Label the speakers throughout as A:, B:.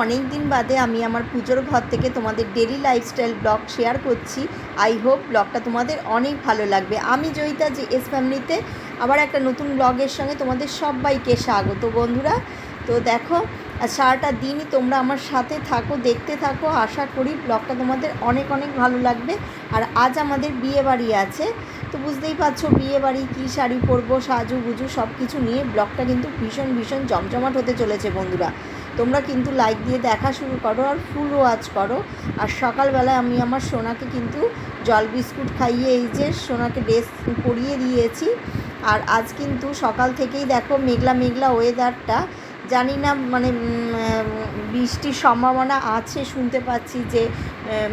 A: অনেক দিন বাদে আমি আমার পুজোর ঘর থেকে তোমাদের ডেলি লাইফস্টাইল ব্লগ শেয়ার করছি। আই হোপ ব্লগটা তোমাদের অনেক ভালো লাগবে। আমি জয়িতা এস ফ্যামিলিতে আবার একটা নতুন ব্লগের সঙ্গে তোমাদের সবাইকে স্বাগত বন্ধুরা। তো দেখো, আর সারাটা দিনই তোমরা আমার সাথে থাকো, দেখতে থাকো। আশা করি ব্লগটা তোমাদের অনেক অনেক ভালো লাগবে। আর আজ আমাদের বিয়ে বাড়ি আছে, তো বুঝতেই পারছো বিয়ে বাড়ি কী শাড়ি পরবো, সাজুগুজু সব কিছু নিয়ে ব্লগটা কিন্তু ভীষণ ভীষণ জমজমাট হতে চলেছে বন্ধুরা। তোমরা কিন্তু লাইক দিয়ে দেখা শুরু করো আর ফুল ওয়াচ করো। আর সকালবেলায় আমি আমার সোনাকে কিন্তু জল বিস্কুট খাইয়ে এই যে সোনাকে ড্রেস পরিয়ে দিয়েছি। আর আজ কিন্তু সকাল থেকেই দেখো মেঘলা মেঘলা ওয়েদারটা, জানি না মানে বৃষ্টির সম্ভাবনা আছে, শুনতে পাচ্ছি যে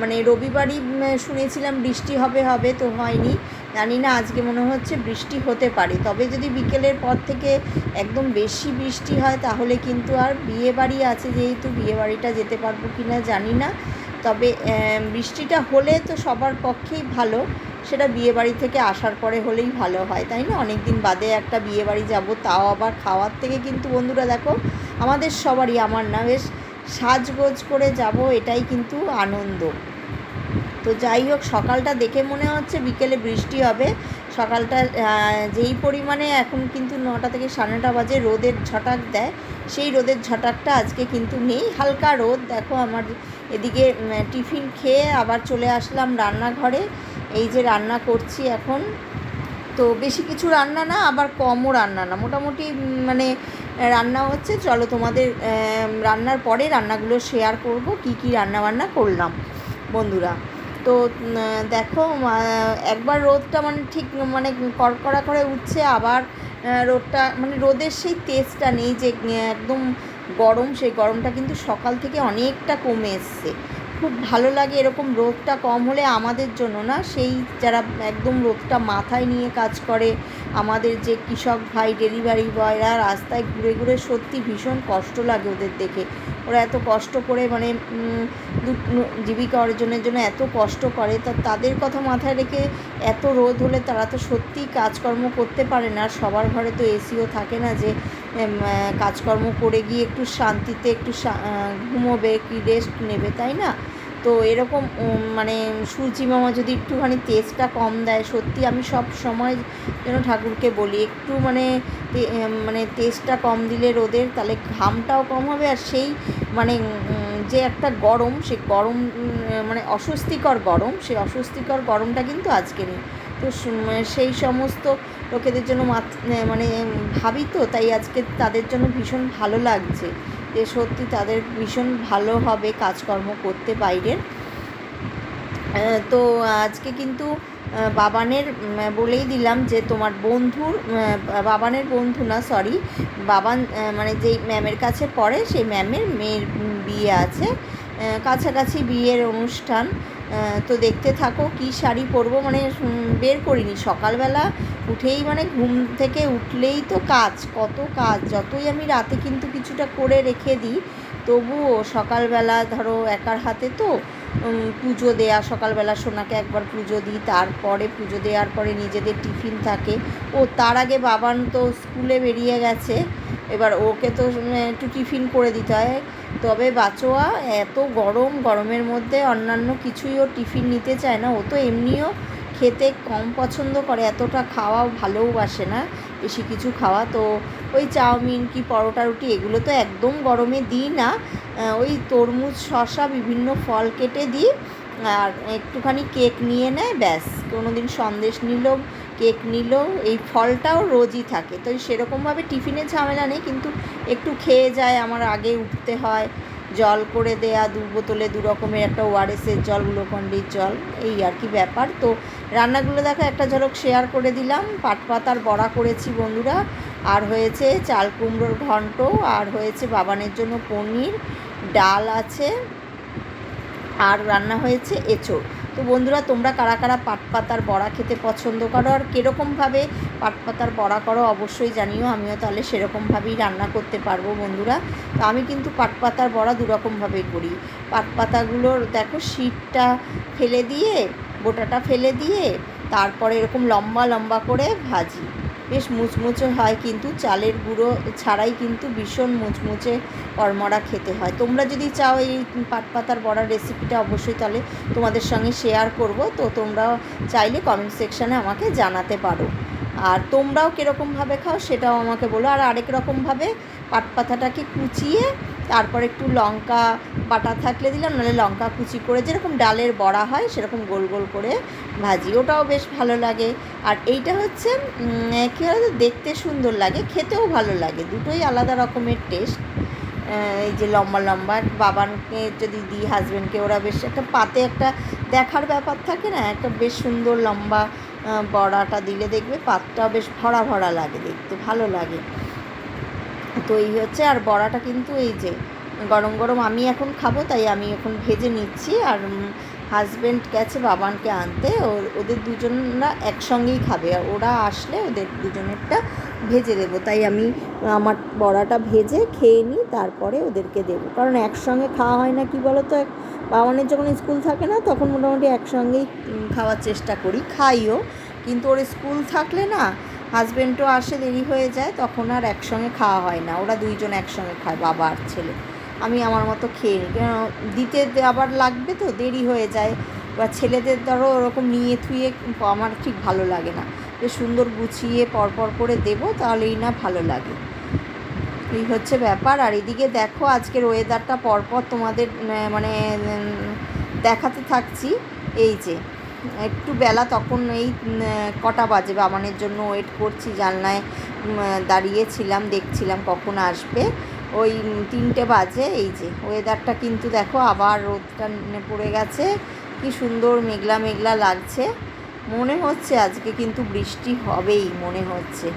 A: মানে রবিবারই শুনেছিলাম বৃষ্টি হবে তো হয়নি। জানি না আজকে মনে হচ্ছে বৃষ্টি হতে পারে, তবে যদি বিকেলের পর থেকে একদম বেশি বৃষ্টি হয় তাহলে কিন্তু আর বিয়ে বাড়ি আছে যেহেতু বিয়ে বাড়িটা যেতে পারবো কি না জানি না। তবে বৃষ্টিটা হলে তো সবার পক্ষেই ভালো, সেটা বিয়ে বাড়ি থেকে আসার পরে হলেই ভালো হয়, তাই না? অনেক দিন বাদে একটা বিয়ে বাড়ি যাবো, তাও আবার খাওয়ার থেকে কিন্তু বন্ধুরা দেখো আমাদের সবারই, আমার না, বেশ সাজগোজ করে যাব, এটাই কিন্তু আনন্দ। তো যাই হোক, সকালটা দেখে মনে হচ্ছে বিকেলে বৃষ্টি হবে। সকালটা যেই পরিমাণে এখন কিন্তু 9টা থেকে 9:30 বাজে রোদের ঝটাক দেয়, সেই রোদের ঝটাকটা আজকে কিন্তু নেই, হালকা রোদ। দেখো আমার এদিকে টিফিন খেয়ে আবার চলে আসলাম রান্নাঘরে। এই যে রান্না করছি এখন, তো বেশি কিছু রান্না না আবার কমও রান্না না, মোটামুটি মানে রান্না হচ্ছে। চলো তোমাদের রান্নার পরে রান্নাগুলো শেয়ার করব, কি কি রান্না বান্না করলাম বন্ধুরা। তো দেখো, একবার রোদটা মানে ঠিক মানে কড়কড়া করে উঠছে, আবার রোদটা মানে রোদের সেই তেজটা নেই যে একদম গরম, সেই গরমটা কিন্তু সকাল থেকে অনেকটা কমে এসছে। খুব ভালো লাগে এরকম রোদটা কম হলে, আমাদের জন্য না, সেই যারা একদম রোদটা মাথায় নিয়ে কাজ করে, আমাদের যে কৃষক ভাই, ডেলিভারি বয়রা রাস্তায় ঘুরে ঘুরে সত্যি ভীষণ কষ্ট লাগে ওদের দেখে। ওরা এত কষ্ট করে মানে জীবিকা অর্জনের জন্য এত কষ্ট করে, তা তাদের কথা মাথায় রেখে এত রোদ হলে তারা তো সত্যিই কাজকর্ম করতে পারে না। আর সবার ঘরে তো এসিও থাকে না যে কাজকর্ম করে গিয়ে একটু শান্তিতে একটু ঘুমোবে কি রেস্ট নেবে, তাই না? তো এরকম মানে সূর্যি মামা যদি একটুখানি তেজটা কম দেয়, সত্যি আমি সব সময় যেন ঠাকুরকে বলি একটু মানে মানে তেজটা কম দিলে রোদের, তাহলে ঘামটাও কম হবে। আর সেই মানে যে একটা গরম, সে গরম মানে অস্বস্তিকর গরম, সেই অস্বস্তিকর গরমটা কিন্তু আজকে নেই। তো সেই সমস্ত লোকেদের জন্য মানে ভাবি, তো তাই আজকে তাদের জন্য ভীষণ ভালো লাগছে যে সত্যি তাদের ভীষণ ভালো হবে কাজকর্ম করতে বাইরের। তো আজকে কিন্তু বাবানের বলেই দিলাম যে তোমার বন্ধুর, বাবানের বন্ধু না, সরি, বাবান মানে যেই ম্যামের কাছে পড়ে সেই ম্যামের মেয়ের বিয়ে আছে, কাছাকাছি বিয়ের অনুষ্ঠান। তো দেখতে থাকো কি শাড়ি পরবো, মানে বের করিনি সকালবেলা উঠেই, মানে ঘুম থেকে উঠলেই তো কাজ, কত কাজ, যতই আমি রাতে কিন্তু কিছুটা করে রেখে দিই, তবুও সকালবেলা ধরো একার হাতে তো পুজো দেয়া, সকালবেলা সোনাকে একবার পুজো দিই, তারপরে পুজো দেওয়ার পরে নিজেদের টিফিন থাকে। ও তার আগে বাবান তো স্কুলে বেরিয়ে গেছে, এবার ওকে তো একটু টিফিন করে দিতে হয়। তবে বাচ্চা এত গরম, গরমের মধ্যে অন্যান্য কিছুই ও টিফিন নিতে চায় না, ও তো এমনিও খেতে কম পছন্দ করে, এতটা খাওয়াও ভালোবাসে না বেশি কিছু খাওয়া। তো ওই চাউমিন কি পরোটা রুটি এগুলো তো একদম গরমে দিই না, ওই তরমুজ শসা বিভিন্ন ফল কেটে দিই, আর একটুখানি কেক নিয়ে নেয় ব্যাস। কোনো দিন সন্দেশ নিল, কেক নিল, এই ফলটাও রোজই থাকে। তো সেরকমভাবে টিফিনে ঝামেলা নেই, কিন্তু একটু খেয়ে যায়, আমার আগে উঠতে হয়, জল করে দেয়া 2 বোতলে 2 রকমের, একটা ওআরএসের জল, গ্লুকন্ডির জল, এই আর কি ব্যাপার। তো রান্নাগুলো দেখো একটা ঝলক শেয়ার করে দিলাম। পাটপাতার বড়া করেছি বন্ধুরা, আর হয়েছে চাল কুমড়োর ঘন্ট, আর হয়েছে বাবানের জন্য পনির, ডাল আছে, আর রান্না হয়েছে এঁচোড়। তো বন্ধুরা, তোমরা কারা কারা পাটপাতার বড়া খেতে পছন্দ করো আর কীরকমভাবে পাটপাতার বড়া করো অবশ্যই জানিও, আমিও তাহলে সেরকমভাবেই রান্না করতে পারবো বন্ধুরা। তো আমি কিন্তু পাটপাতার বড়া 2 রকমভাবেই করি। পাটপাতাগুলোর দেখো শীটটা ফেলে দিয়ে, বোটাটা ফেলে দিয়ে, তারপরে এরকম লম্বা লম্বা করে ভাজি, বেশ মুচমুচে হয়, কিন্তু চালের গুঁড়ো ছাড়াই কিন্তু ভীষণ মুচমুচে কড়মড়া খেতে হয়। তোমরা যদি চাও এই পাটপাতার বড়ার রেসিপিটা অবশ্যই তাহলে তোমাদের সঙ্গে শেয়ার করব, তো তোমরাও চাইলে কমেন্ট সেকশানে আমাকে জানাতে পারো। আর তোমরাও কীরকমভাবে খাও সেটাও আমাকে বলো। আর আরেক রকমভাবে পাটপাতাটাকে কুচিয়ে তারপর একটু লঙ্কা বাটা থাকলে দিলাম, নাহলে লঙ্কা কুচি করে যেরকম ডালের বড়া হয় সেরকম গোল গোল করে ভাজি, ওটাও বেশ ভালো লাগে। আর এইটা হচ্ছে কী বলতো, দেখতে সুন্দর লাগে, খেতেও ভালো লাগে, দুটোই আলাদা রকমের টেস্ট। এই যে লম্বা লম্বা বাবানকে যদি দিই, হাজব্যান্ডকে, ওরা বেশ একটা পাতে একটা দেখার ব্যাপার থাকে না, একটা বেশ সুন্দর লম্বা বড়াটা দিলে দেখবে পাতটাও বেশ ভরা ভরা লাগে, দেখতে ভালো লাগে। তো এই হচ্ছে, আর বড়াটা কিন্তু এই যে গরম গরম আমি এখন খাবো, তাই আমি এখন ভেজে নিচ্ছি। আর হাজব্যান্ড গেছে বাবানকে আনতে, ওদের দুজনরা একসঙ্গেই খাবে, আর ওরা আসলে ওদের দুজনেরটা ভেজে দেবো, তাই আমি আমার বড়াটা ভেজে খেয়ে নিই, তারপরে ওদেরকে দেবো। কারণ একসঙ্গে খাওয়া হয় না, কি বলো তো, বাবানের যখন স্কুল থাকে না তখন মোটামুটি একসঙ্গেই খাওয়ার চেষ্টা করি, খাইও, কিন্তু ওর স্কুল থাকলে না, হাজব্যান্ডও আসে দেরি হয়ে যায়, তখন আর একসঙ্গে খাওয়া হয় না, ওরা দুইজন একসঙ্গে খায়, বাবা আর ছেলে। আমি আমার মতো খেয়ে নিই, কেন দিতে আবার লাগবে তো, দেরি হয়ে যায়, বা ছেলেদের ধরো ওরকম নিয়ে থুয়ে আমার ঠিক ভালো লাগে না, যে সুন্দর গুছিয়ে পরপর করে দেবো, তাহলেই না ভালো লাগে। এই হচ্ছে ব্যাপার। আর এদিকে দেখো আজকের ওয়েদারটা পরপর তোমাদের মানে দেখাতে থাকছি। এই যে একটু বেলা, তখন এই কটা বাজে বাবানের জন্য ওয়েট করছি, জানলায় দাঁড়িয়েছিলাম, দেখছিলাম কখন আসবে, ওই 3টে বাজে। এই যে ওয়েদারটা কিন্তু দেখো আবার রোদটা পড়ে গেছে, কি সুন্দর মেঘলা মেঘলা লাগছে, মনে হচ্ছে আজকে কিন্তু বৃষ্টি হবেই মনে হচ্ছে।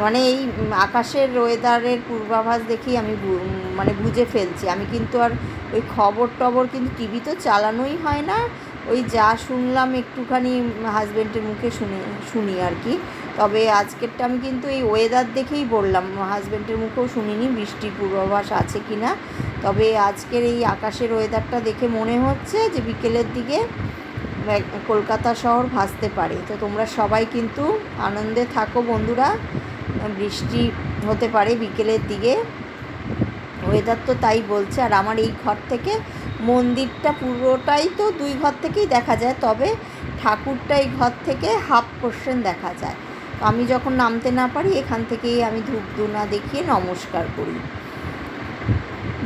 A: মানে এই আকাশের ওয়েদারের পূর্বাভাস দেখেই আমি মানে বুঝে ফেলছি। আমি কিন্তু আর ওই খবর টবর কিন্তু টিভি তো চালানোই হয় না, ওই যা শুনলাম একটুখানি হাজব্যান্ডের মুখে শুনি আর কি। তবে আজকেরটা আমি কিন্তু এই ওয়েদার দেখেই বললাম, হাজব্যান্ডের মুখেও শুনিনি বৃষ্টির পূর্বাভাস আছে কি না। তবে আজকের এই আকাশের ওয়েদারটা দেখে মনে হচ্ছে যে বিকেলের দিকে কলকাতা শহর ভাসতে পারে। তো তোমরা সবাই কিন্তু আনন্দে থাকো বন্ধুরা, বৃষ্টি হতে পারে বিকেলের দিকে, ওয়েদার তো তাই বলছে। আর আমার এই ঘর থেকে মন্দিরটা পুরোটাই তো 2 ঘর থেকেই দেখা যায়, তবে ঠাকুরটা এই ঘর থেকে হাফ পোর্শন দেখা যায়। আমি যখন নামতে না পারি, এখান থেকেই আমি ধূপ ধুনা দেখিয়ে নমস্কার করি।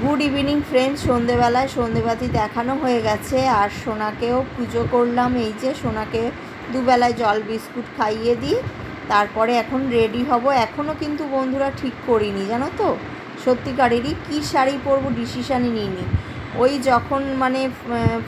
A: গুড ইভিনিং ফ্রেন্ডস, সন্ধেবেলায় সন্ধেবাতি দেখানো হয়ে গেছে, আর সোনাকেও পুজো করলাম। এই যে সোনাকে দুবেলায় জল বিস্কুট খাইয়ে দিই, তারপরে এখন রেডি হব। এখনও কিন্তু বন্ধুরা ঠিক করিনি, জানো তো, সত্যিকারেরই কী শাড়ি পরবো ডিসিশানই নিইনি। ওই যখন মানে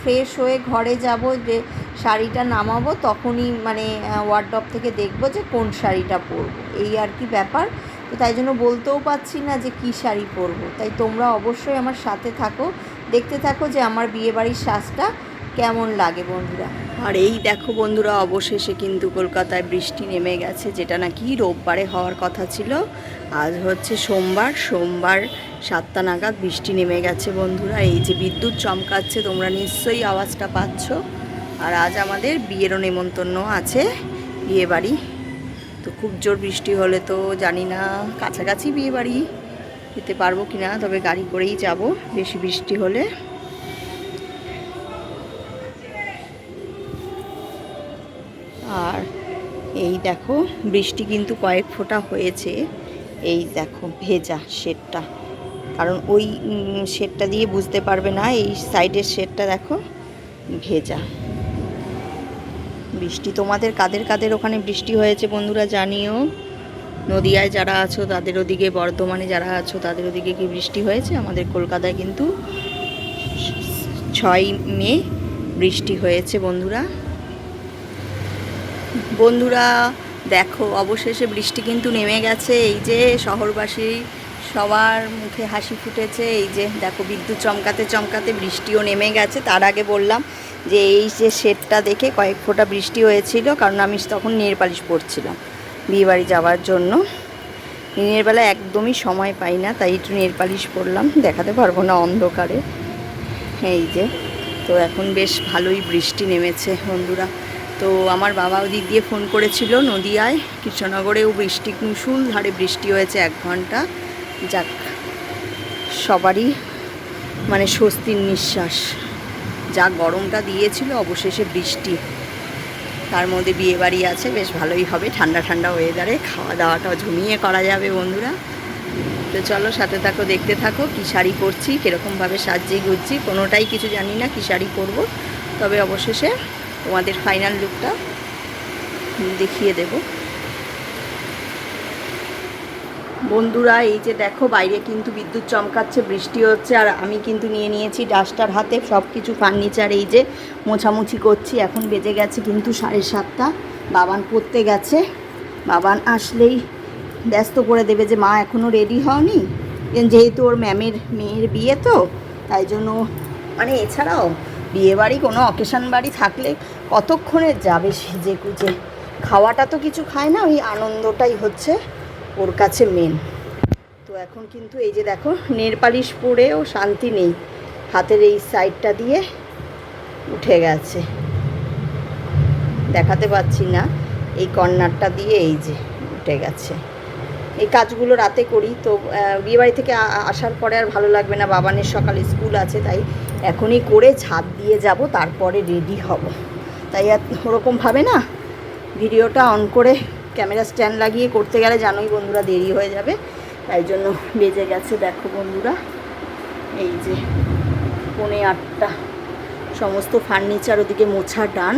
A: ফ্রেশ হয়ে ঘরে যাব, যে শাড়িটা নামাবো, তখনই মানে ওয়ার্ডরোব থেকে দেখবো যে কোন শাড়িটা পরবো, এই আর কি ব্যাপার। তো তাই জন্য বলতেও পারছি না যে কী শাড়ি পরবো। তাই তোমরা অবশ্যই আমার সাথে থাকো, দেখতে থাকো যে আমার বিয়েবাড়ির সাজটা কেমন লাগে বন্ধুরা। আর এই দেখো বন্ধুরা, অবশেষে কিন্তু কলকাতায় বৃষ্টি নেমে গেছে, যেটা নাকি রোববারে হওয়ার কথা ছিল। আজ হচ্ছে সোমবার 7টা নাগাদ বৃষ্টি নেমে গেছে বন্ধুরা। এই যে বিদ্যুৎ চমকাচ্ছে, তোমরা নিশ্চয়ই আওয়াজটা পাচ্ছ। আর আজ আমাদের বিয়েরও নেমন্তন্ন আছে, বিয়েবাড়ি। তো খুব জোর বৃষ্টি হলে তো জানি না কাছাকাছি বিয়েবাড়ি যেতে পারবো কি না, তবে গাড়ি করেই যাব বেশি বৃষ্টি হলে। আর এই দেখো বৃষ্টি কিন্তু কয়েক ফোঁটা হয়েছে, এই দেখো ভেজা শেডটা, কারণ ওই শেডটা দিয়ে বুঝতে পারবে না, এই সাইডের শেডটা দেখো ভেজা। বৃষ্টি তোমাদের কাদের কাদের ওখানে বৃষ্টি হয়েছে বন্ধুরা জানিও। নদিয়ায় যারা আছো তাদের ওদিকে, বর্ধমানে যারা আছো তাদের ওদিকে কি বৃষ্টি হয়েছে? আমাদের কলকাতায় কিন্তু 6 মে বৃষ্টি হয়েছে বন্ধুরা। বন্ধুরা দেখো অবশেষে বৃষ্টি কিন্তু নেমে গেছে। এই যে শহরবাসী সবার মুখে হাসি ফুটেছে। এই যে দেখো বিদ্যুৎ চমকাতে চমকাতে বৃষ্টিও নেমে গেছে। তার আগে বললাম যে এই যে শেডটা দেখে কয়েক ফোঁটা বৃষ্টি হয়েছিল, কারণ আমি তখন নেল পালিশ পরছিলাম বিয়েবাড়ি যাওয়ার জন্য। দিনের বেলা একদমই সময় পাই না, তাই একটু নেল পালিশ পরলাম, দেখাতে পারবো না অন্ধকারে। এই যে তো এখন বেশ ভালোই বৃষ্টি নেমেছে বন্ধুরা। তো আমার বাবা ওদিক দিয়ে ফোন করেছিল নদিয়ায়, কৃষ্ণনগরেও বৃষ্টি, মুষলধারে বৃষ্টি হয়েছে 1 ঘন্টা। যাক, সবারই মানে স্বস্তির নিঃশ্বাস। যা গরমটা দিয়েছিল, অবশেষে বৃষ্টি, তার মধ্যে বিয়েবাড়ি আছে, বেশ ভালোই হবে। ঠান্ডা ঠান্ডা ওয়েদারে খাওয়া দাওয়াটাও জমিয়ে করা যাবে বন্ধুরা। তো চলো সাথে থাকো, দেখতে থাকো কী শাড়ি পরছি, কীরকমভাবে সাজিয়ে গুজছি, কোনোটাই কিছু জানি না কী শাড়ি পরবো, তবে অবশেষে তোমাদের ফাইনাল লুকটা দেখিয়ে দেব বন্ধুরা। এই যে দেখো, বাইরে কিন্তু বিদ্যুৎ চমকাচ্ছে, বৃষ্টি হচ্ছে, আর আমি কিন্তু নিয়ে নিয়েছি ডাস্টার হাতে, সব কিছু ফার্নিচার এই যে মোছামুছি করছি। এখন বেজে গেছে কিন্তু 7:30। বাবান পড়তে গেছে, বাবান আসলেই ব্যস্ত করে দেবে যে মা এখনও রেডি হওনি, যেহেতু ওর ম্যামের মেয়ের বিয়ে, তো তাই জন্য মানে এছাড়াও বিয়েবাড়ি কোনো অকেশন বাড়ি থাকলে কতক্ষণে যাবে সেজে গুজে, খাওয়াটা তো কিছু খায় না, ওই আনন্দটাই হচ্ছে ওর কাছে মেন। তো এখন কিন্তু এই যে দেখো, নেল পালিশ পরেও শান্তি নেই, হাতের এই সাইডটা দিয়ে উঠে গেছে, দেখাতে পাচ্ছি না, এই কর্নারটা দিয়ে এই যে উঠে গেছে। এই কাজগুলো রাতে করি, তো বিয়েবাড়ি থেকে আসার পরে আর ভালো লাগবে না, বাবানের সকালে স্কুল আছে, তাই এখনই করে ছাদ দিয়ে যাব, তারপরে রেডি হব। তাই আর ওরকমভাবে না ভিডিওটা অন করে ক্যামেরা স্ট্যান্ড লাগিয়ে করতে গেলে জানোই বন্ধুরা দেরি হয়ে যাবে, তাই জন্য বেজে গেছে দেখো বন্ধুরা, এই যে 7:45। সমস্ত ফার্নিচার ওদিকে মোছা ডান,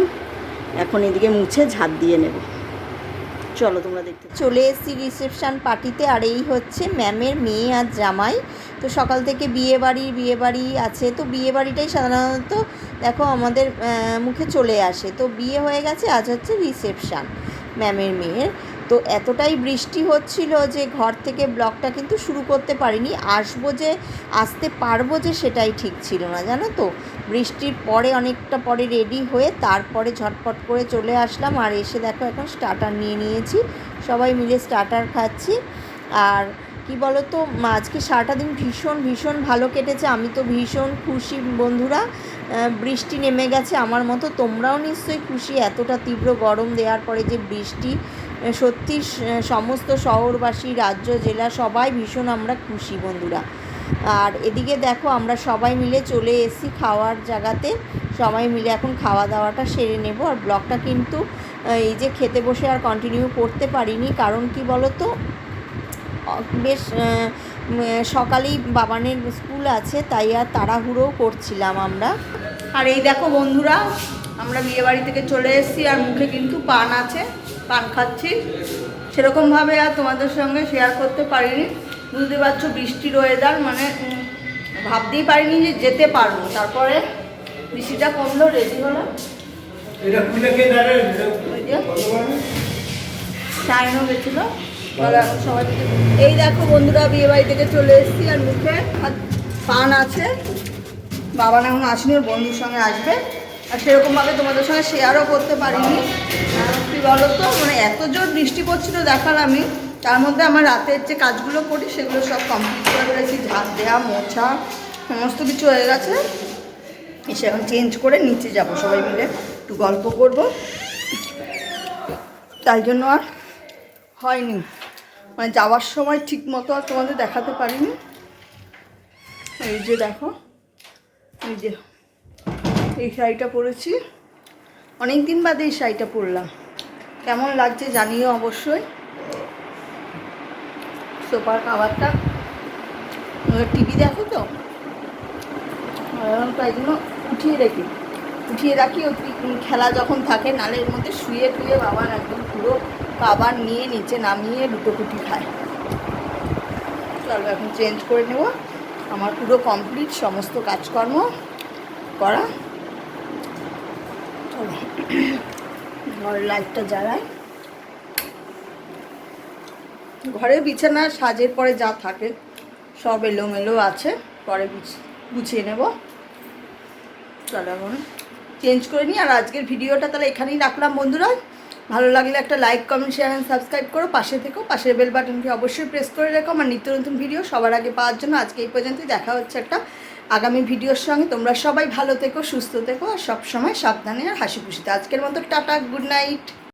A: এখন এদিকে মুছে ঝাঁট দিয়ে নেব। চলো তোমরা দেখতে। চলে এসেছি রিসেপশান পার্টিতে, আর এই হচ্ছে ম্যামের মেয়ে আর জামাই। তো সকাল থেকে বিয়েবাড়ি আছে, তো বিয়েবাড়িটাই সাধারণত দেখো আমাদের মুখে চলে আসে। তো বিয়ে হয়ে গেছে, আজ হচ্ছে রিসেপশান ম্যামের মেয়ের। তো এতটাই বৃষ্টি হচ্ছিল যে ঘর থেকে ব্লগটা কিন্তু শুরু করতে পারিনি। আসতে পারবো যে সেটাই ঠিক ছিল না, জানো তো। বৃষ্টির পরে অনেকটা পরে রেডি হয়ে তারপরে ঝটপট করে চলে আসলাম, আর এসে দেখো এখন স্টার্টার নিয়ে নিয়েছি, সবাই মিলে স্টার্টার খাচ্ছি। আর কি বলো তো, আজকে সারাটা দিন ভীষণ ভালো কেটেছে, আমি তো ভীষণ খুশি বন্ধুরা। বৃষ্টি নেমে গেছে, আমার মতো তোমরাও নিশ্চয়ই খুশি। এতটা তীব্র গরম দেওয়ার পরে যে বৃষ্টি, সত্যি সমস্ত শহরবাসী, রাজ্য, জেলা সবাই ভীষণ আমরা খুশি বন্ধুরা। আর এদিকে দেখো আমরা সবাই মিলে চলে এসেছি খাওয়ার জায়গাতে, সবাই মিলে এখন খাওয়া দাওয়াটা সেরে নেব। আর ব্লগটা কিন্তু এই যে খেতে বসে আর কন্টিনিউ করতে পারিনি, কারণ কি বলো তো, বেশ সকালেই বাবানের স্কুল আছে, তাই আর তাড়াহুড়োও করছিলাম আমরা। আর এই দেখো বন্ধুরা, আমরা বিয়েবাড়ি থেকে চলে এসেছি, আর মুখে কিন্তু পান আছে, পান খাচ্ছি। সেরকমভাবে আর তোমাদের সঙ্গে শেয়ার করতে পারিনি, বুঝতে পারছো বৃষ্টির ওয়েদার, মানে ভাবতেই পারিনি যে যেতে পারবো। তারপরে বৃষ্টিটা কমলো, রেডি হলাম, সাইনও গেছিলো। এখন সবাই এই দেখো বন্ধুরা, বিয়ে বাড়ি থেকে চলে এসেছি, আর মুখে পান আছে। বাবা না এখন আসেনি, ওর বন্ধুর সঙ্গে আসবে, আর সেরকমভাবে তোমাদের সঙ্গে শেয়ারও করতে পারিনি। কী বলো তো, মানে এত জোর বৃষ্টি পড়ছিল দেখালামই, তার মধ্যে আমার রাতের যে কাজগুলো করি সেগুলো সব কমপ্লিট করে ফেলেছি, ঝাঁট দেওয়া, মোছা, সমস্ত কিছু হয়ে গেছে। এসে এখন চেঞ্জ করে নিচে যাব, সবাই মিলে একটু গল্প করব, তাই জন্য আর হয়নি, মানে যাওয়ার সময় ঠিক মতো আর তোমাদের দেখাতে পারিনি। এই যে দেখো, এই যে এই শাড়িটা পরেছি, অনেক দিন বাদে এই শাড়িটা পরলাম, কেমন লাগছে জানিও অবশ্যই। সোফার কাভারটা, টিভি দেখো তো, তাই জন্য উঠিয়ে রাখি খেলা যখন থাকে, নালের মধ্যে শুয়ে বাবার একদম পুরো কাভার নিয়ে নিচে নামিয়ে লুটোপুটি খায়। চলো এখন চেঞ্জ করে নেব, আমার পুরো কমপ্লিট সমস্ত কাজকর্ম করা। চলো ঘরের লাইটটা জ্বালাই। ঘরে বিছানা সাজের পরে যা থাকে সব এলোমেলো আছে, পরে গুছিয়ে নেব। চলো এখন চেঞ্জ করে নিই। আর আজকের ভিডিওটা তাহলে এখানেই রাখলাম বন্ধুরা। ভালো লাগলে একটা like, comment, share and subscribe করো, পাশে থেকো, পাশের বেল বাটনটি অবশ্যই প্রেস করে রেখো আমার নিত্য নতুন ভিডিও সবার আগে পাওয়ার জন্য। আজকে এই পর্যন্তই, দেখা হচ্ছে একটা আগামী ভিডিওর সঙ্গে তোমরা সবাই ভালো থেকো, সুস্থ থেকো আর সবসময় সাবধানে আর হাসি খুশিতে। আজকের মতো টাটা, গুড নাইট।